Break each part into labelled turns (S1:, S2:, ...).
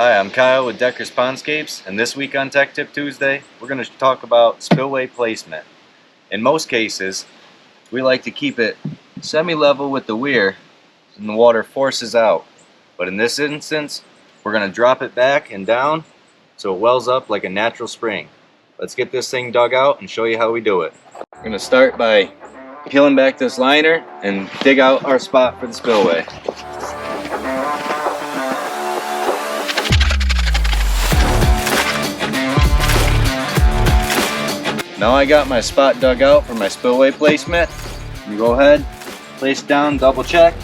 S1: Hi, I'm Kyle with Deckers Pondscapes, and this week on Tech Tip Tuesday, we're going to talk about spillway placement. In most cases, we like to keep it semi-level with the weir and the water forces out. But in this instance, we're going to drop it back and down so it wells up like a natural spring. Let's get this thing dug out and show you how we do it. We're going to start by peeling back this liner and dig out our spot for the spillway. Now I got my spot dug out for my spillway placement. You go ahead, place down, double check.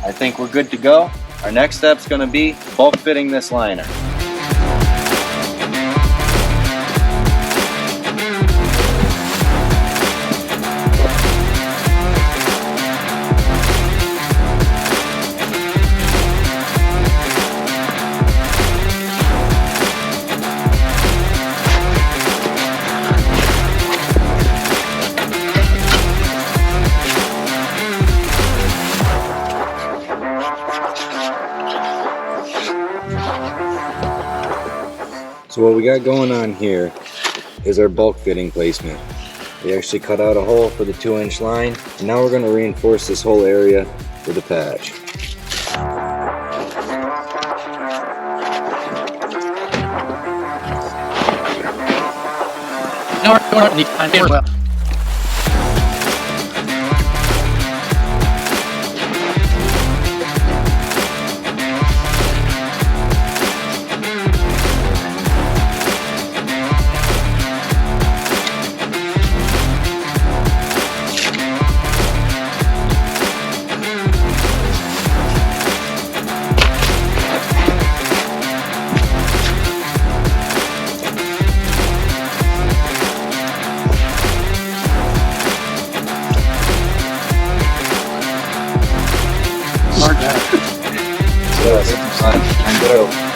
S1: I think we're good to go. Our next step's going to be bulk fitting this liner. So what we got going on here is our bulk fitting placement. We actually cut out a hole for the 2-inch line, and now we're going to reinforce this whole area with a patch. So that's